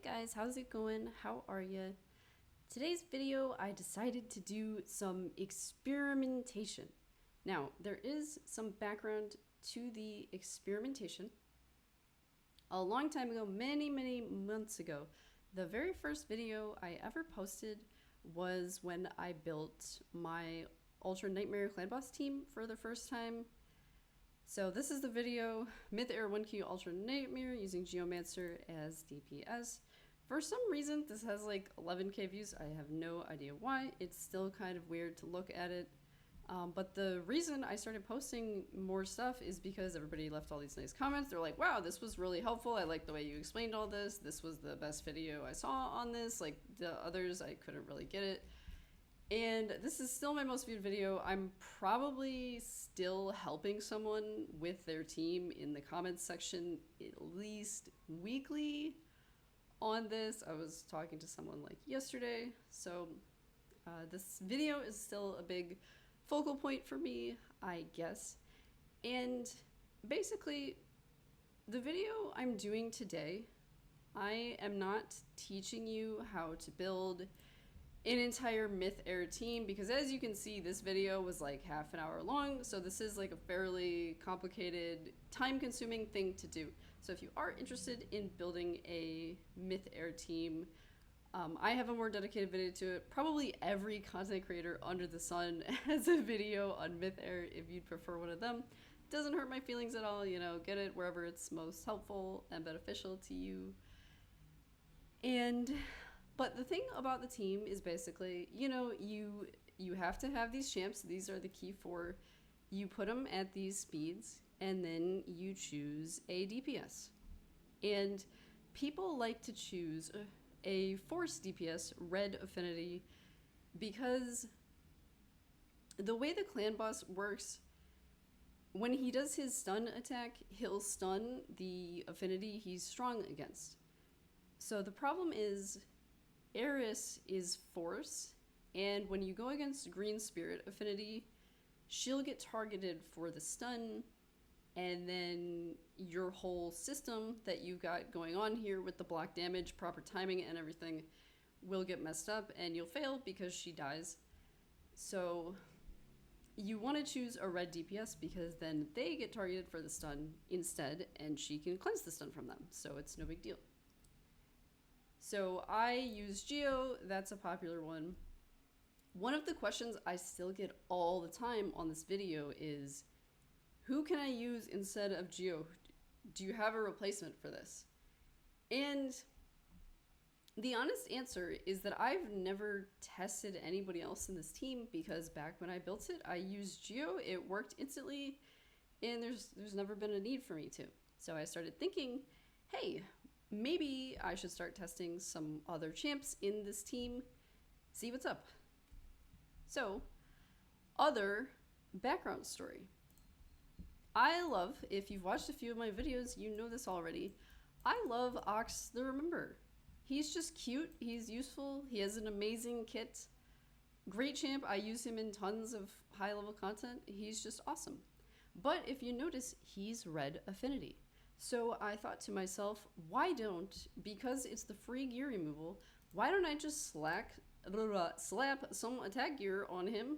guys, how's it going? How are you? Today's video, I decided to do some experimentation. Now, there is some background to the experimentation. A long time ago, many months ago, the very first video I ever posted was when I built my Ultra Nightmare Clan Boss team for the first time. So this is the video, Myth Heir 1Q Ultra Nightmare using Geomancer as DPS. For some reason, this has like 11k views. I have no idea why. It's still kind of weird to look at it. But the reason I started posting more stuff is because everybody left all these nice comments. They're like, wow, this was really helpful. I like the way you explained all this. This was the best video I saw on this. Like the others, I couldn't really get it. And this is still my most viewed video. I'm probably still helping someone with their team in the comments section at least weekly on this. I was talking to someone like yesterday. So this video is still a big focal point for me, I guess. And basically, the video I'm doing today, I am not teaching you how to build an entire Myth Heir team, because as you can see, this video was like half an hour long, so this is like a fairly complicated, time-consuming thing to do. So if you are interested in building a Myth Heir team, I have a more dedicated video to it. Probably every content creator under the sun has a video on Myth Heir if you'd prefer one of them. Doesn't hurt my feelings at all, you know, get it wherever it's most helpful and beneficial to you. But the thing about the team is basically, you know, you have to have these champs. These are the key four. You put them at these speeds, and then you choose a DPS. And people like to choose a force DPS, red affinity, because the way the clan boss works, when he does his stun attack, he'll stun the affinity he's strong against. So the problem is, Eris is force, and when you go against green spirit affinity, she'll get targeted for the stun, and then your whole system that you've got going on here with the block damage, proper timing, and everything will get messed up, and you'll fail because she dies. So you want to choose a red DPS because then they get targeted for the stun instead, and she can cleanse the stun from them, so it's no big deal. So I use Geo, that's a popular one. One of the questions I still get all the time on this video is, who can I use instead of Geo? Do you have a replacement for this? And the honest answer is that I've never tested anybody else in this team, because back when I built it, I used Geo, it worked instantly, and there's never been a need for me to. So I started thinking, hey, maybe I should start testing some other champs in this team, see what's up. So, other background story. I love, if you've watched a few of my videos, you know this already, I love Aox the Remember. He's just cute, he's useful, he has an amazing kit. Great champ, I use him in tons of high-level content, he's just awesome. But if you notice, he's red affinity. So I thought to myself, why don't, because it's the free gear removal, why don't I just slap some attack gear on him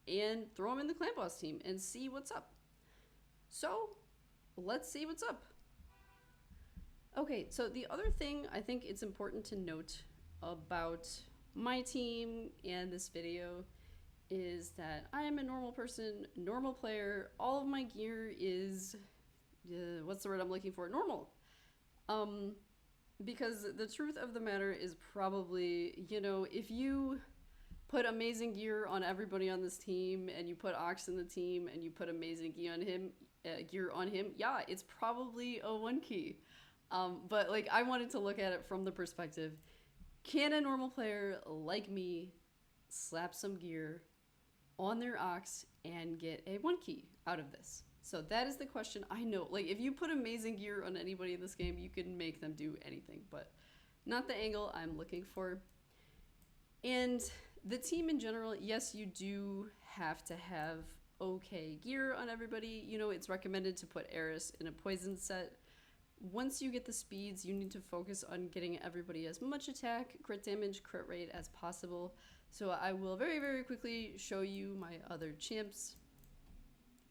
and throw him in the clan boss team and see what's up. So let's see what's up. Okay, so the other thing I think it's important to note about my team and this video is that I am a normal person, normal player. All of my gear is what's the word I'm looking for? Normal. Because the truth of the matter is probably, you know, if you put amazing gear on everybody on this team, and you put Aox in the team, and you put amazing gear on him, yeah, it's probably a 1 key. But like, I wanted to look at it from the perspective, can a normal player like me slap some gear on their Aox and get a 1 key out of this? So that is the question. I know, like, if you put amazing gear on anybody in this game, you can make them do anything, but not the angle I'm looking for. And the team in general, yes, you do have to have okay gear on everybody. You know, it's recommended to put Eris in a poison set. once you get the speeds, you need to focus on getting everybody as much attack, crit damage, crit rate as possible. So I will very, very quickly show you my other champs.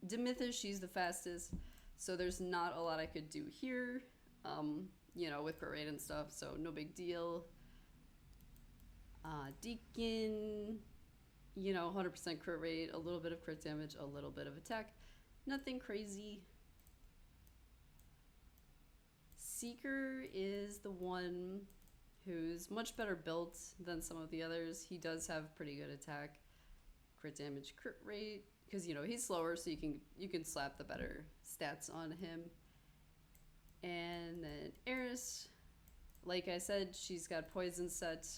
Demythis, she's the fastest, so there's not a lot I could do here, you know, with crit rate and stuff, so no big deal. Deacon, you know, 100% crit rate, a little bit of crit damage, a little bit of attack. Nothing crazy. Seeker is the one who's much better built than some of the others. He does have pretty good attack, crit damage, crit rate, because, you know, he's slower, so you can slap the better stats on him. And then Eris, like I said, she's got poison set,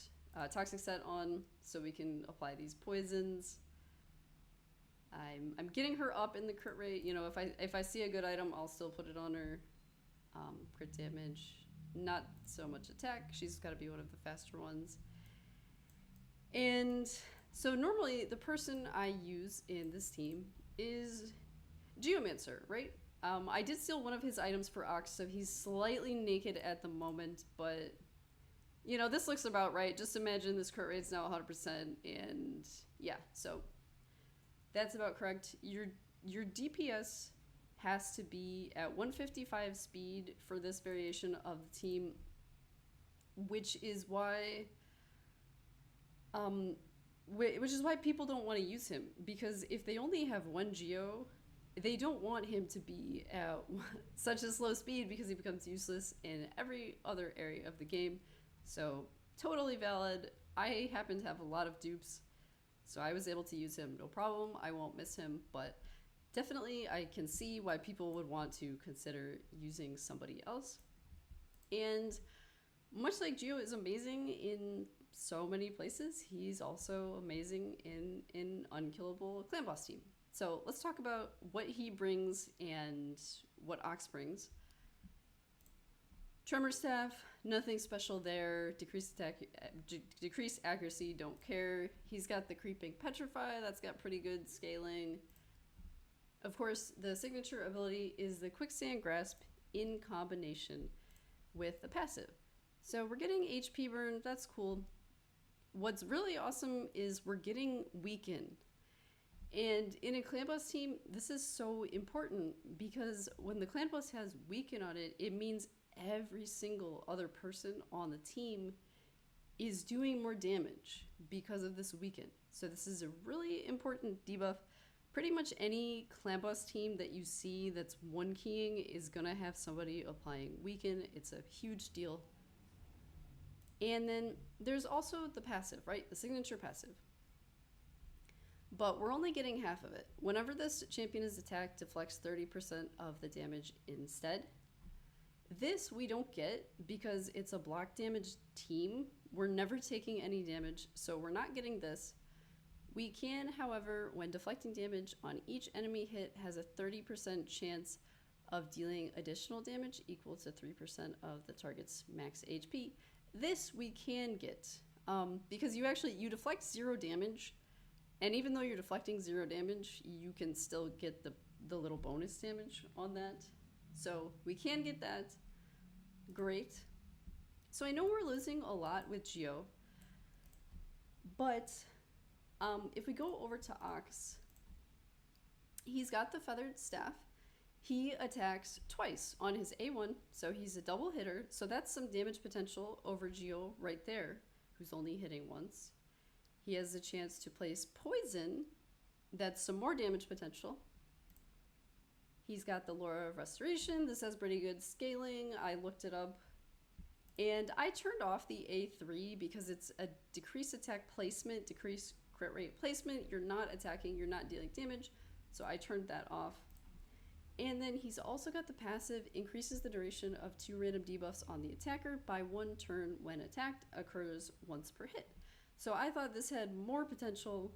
toxic set on, so we can apply these poisons. I'm getting her up in the crit rate. You know, if I see a good item, I'll still put it on her. Crit damage, not so much attack. She's got to be one of the faster ones. And so normally the person I use in this team is Geomancer, right? I did steal one of his items for Aox, so he's slightly naked at the moment, but you know, this looks about right. Just imagine this crit rate's now 100%, and yeah, so that's about correct. Your DPS has to be at 155 speed for this variation of the team, which is why people don't want to use him, because if they only have one Geo, they don't want him to be at such a slow speed because he becomes useless in every other area of the game. So totally valid. I happen to have a lot of dupes, so I was able to use him no problem. I won't miss him, but definitely I can see why people would want to consider using somebody else. And much like Geo is amazing in so many places, he's also amazing in Unkillable Clan Boss team. So let's talk about what he brings and what Aox brings. Tremor Staff, nothing special there. Decreased attack, decreased accuracy, don't care. He's got the Creeping Petrify, that's got pretty good scaling. Of course, the signature ability is the Quicksand Grasp in combination with the passive. So we're getting HP burn, that's cool. What's really awesome is we're getting Weaken. And in a clan boss team, this is so important, because when the clan boss has Weaken on it, it means every single other person on the team is doing more damage because of this Weaken. So this is a really important debuff. Pretty much any clan boss team that you see that's one keying is gonna have somebody applying Weaken. It's a huge deal. And then there's also the passive, right? The signature passive. But we're only getting half of it. Whenever this champion is attacked, deflects 30% of the damage instead. This we don't get because it's a block damage team. We're never taking any damage, so we're not getting this. We can, however, when deflecting damage on each enemy hit, has a 30% chance of dealing additional damage equal to 3% of the target's max HP. This we can get because you deflect 0 damage, and even though you're deflecting 0 damage, you can still get the little bonus damage on that. So we can get that. Great. So I know we're losing a lot with Geo, but if we go over to Aox, he's got the Feathered Staff. He attacks twice on his A1, so he's a double hitter. So that's some damage potential over Geo right there, who's only hitting once. He has a chance to place Poison. That's some more damage potential. He's got the Laura of Restoration. This has pretty good scaling. I looked it up. And I turned off the A3 because it's a decreased attack placement, decreased crit rate placement. You're not attacking, you're not dealing damage. So I turned that off. And then he's also got the passive, increases the duration of 2 random debuffs on the attacker by 1 turn when attacked, occurs once per hit. So I thought this had more potential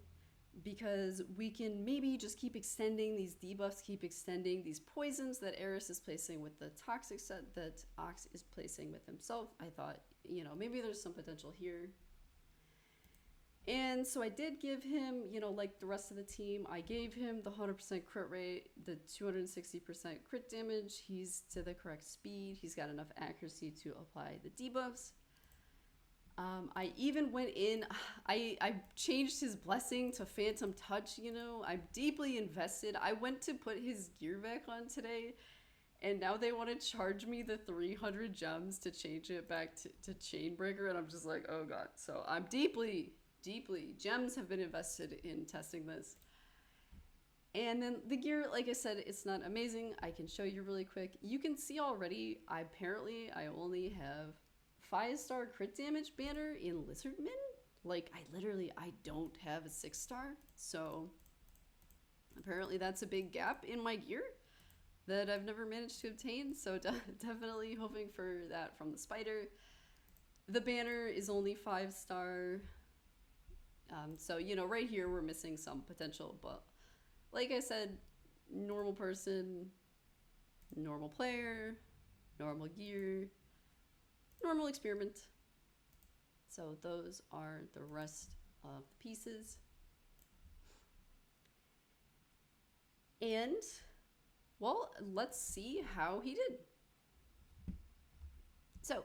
because we can maybe just keep extending these debuffs, keep extending these poisons that Eris is placing with the toxic set that Aox is placing with himself. I thought, you know, maybe there's some potential here. And so I did give him, you know, like the rest of the team, I gave him the 100% crit rate, the 260% crit damage. He's to the correct speed. He's got enough accuracy to apply the debuffs. I even went in, I changed his blessing to Phantom Touch, you know. I'm deeply invested. I went to put his gear back on today, and now they want to charge me the 300 gems to change it back to Chainbreaker, and I'm just like, oh god. So I'm deeply, gems have been invested in testing this. And then the gear, like I said, it's not amazing. I can show you really quick. You can see already, I only have 5-star crit damage banner in Lizardman. Like, I don't have a 6-star. So apparently that's a big gap in my gear that I've never managed to obtain. So definitely hoping for that from the spider. The banner is only 5-star. So, you know, right here we're missing some potential. But like I said, normal person, normal player, normal gear, normal experiment. So those are the rest of the pieces. And, well, let's see how he did. So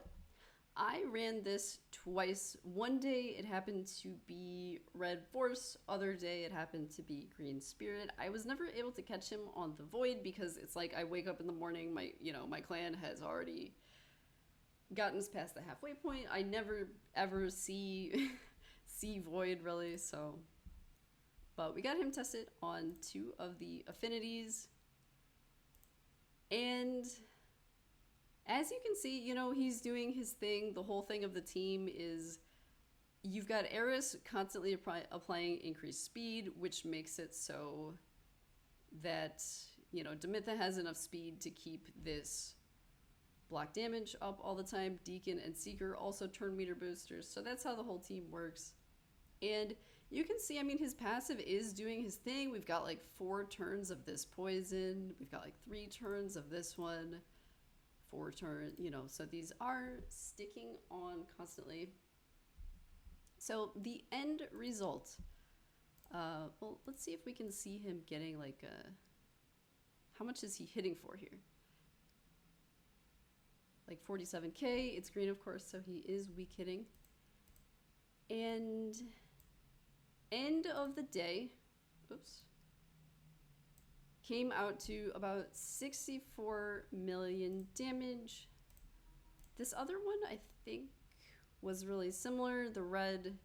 I ran this twice. One day it happened to be Red Force, other day it happened to be Green Spirit. I was never able to catch him on the Void because it's like I wake up in the morning, my clan has already gotten us past the halfway point. I never ever see Void really, so. But we got him tested on 2 of the affinities. And as you can see, you know, he's doing his thing. The whole thing of the team is you've got Eris constantly applying increased speed, which makes it so that, you know, Demitha has enough speed to keep this block damage up all the time. Deacon and Seeker also turn meter boosters. So that's how the whole team works. And you can see, I mean, his passive is doing his thing. We've got like 4 turns of this poison. We've got like 3 turns of this one. 4 turns, you know, so these are sticking on constantly. So the end result, well, let's see if we can see him getting like how much is he hitting for here? Like 47k. It's green, of course, so he is weak hitting. And end of the day, oops, came out to about 64 million damage. This other one, I think, was really similar. The red,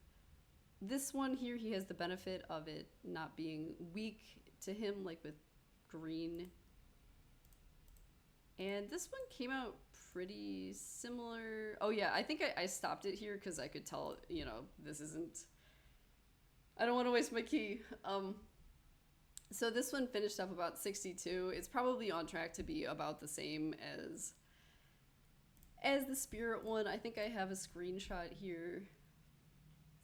this one here, he has the benefit of it not being weak to him, like with green. And this one came out pretty similar. Oh yeah, I think I stopped it here because I could tell, you know, this isn't, I don't want to waste my key. So this one finished up about 62. It's probably on track to be about the same as the spirit one. I think I have a screenshot here.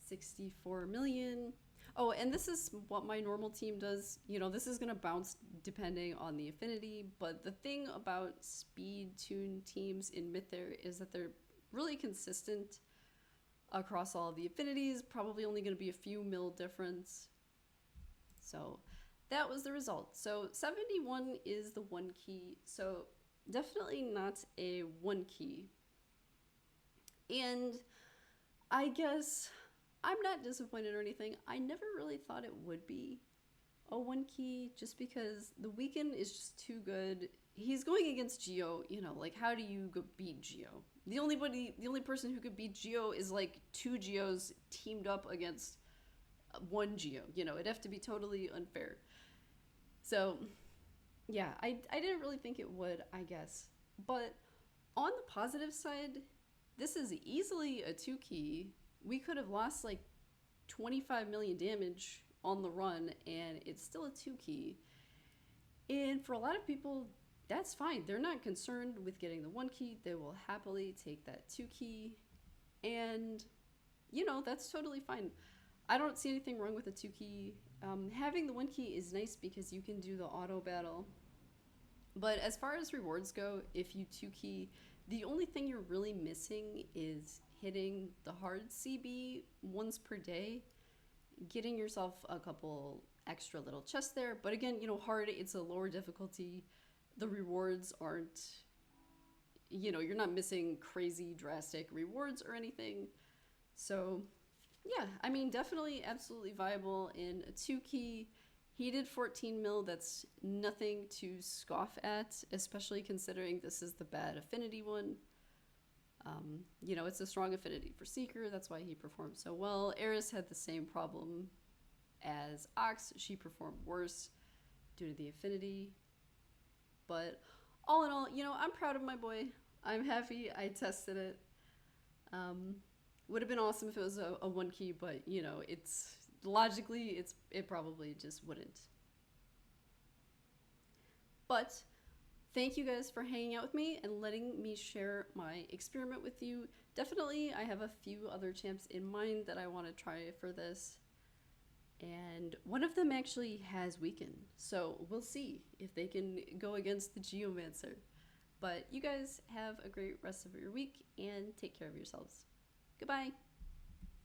64 million. Oh, and this is what my normal team does. You know, this is going to bounce depending on the affinity, but the thing about speed tune teams in Myth Heir is that they're really consistent across all of the affinities, probably only going to be a few mil difference. So that was the result. So 71 is the 1 key, so definitely not a 1 key. And I guess I'm not disappointed or anything. I never really thought it would be a 1 key just because the weekend is just too good. He's going against Geo, you know, like how do you go beat Geo? The only person who could beat Geo is like 2 Geos teamed up against 1 Geo. You know, it'd have to be totally unfair. So yeah, I didn't really think it would, I guess. But on the positive side, this is easily a 2 key. We could have lost like 25 million damage on the run and it's still a 2 key. And for a lot of people, that's fine. They're not concerned with getting the 1 key. They will happily take that 2 key. And, you know, that's totally fine. I don't see anything wrong with the 2 key. Having the 1 key is nice because you can do the auto battle. But as far as rewards go, if you 2 key, the only thing you're really missing is hitting the hard CB once per day. getting yourself a couple extra little chests there. But again, you know, hard, it's a lower difficulty. The rewards aren't, you know, you're not missing crazy drastic rewards or anything. So yeah, I mean, definitely absolutely viable in a 2-key. He did 14 mil, that's nothing to scoff at, especially considering this is the bad affinity one. You know, it's a strong affinity for Seeker, that's why he performed so well. Eris had the same problem as Aox, she performed worse due to the affinity. But all in all, you know, I'm proud of my boy. I'm happy I tested it. Would have been awesome if it was a 1-key, but you know, it's logically it probably just wouldn't. But thank you guys for hanging out with me and letting me share my experiment with you. Definitely, I have a few other champs in mind that I want to try for this. And one of them actually has weakened, so we'll see if they can go against the Geomancer. But you guys have a great rest of your week and take care of yourselves. Goodbye.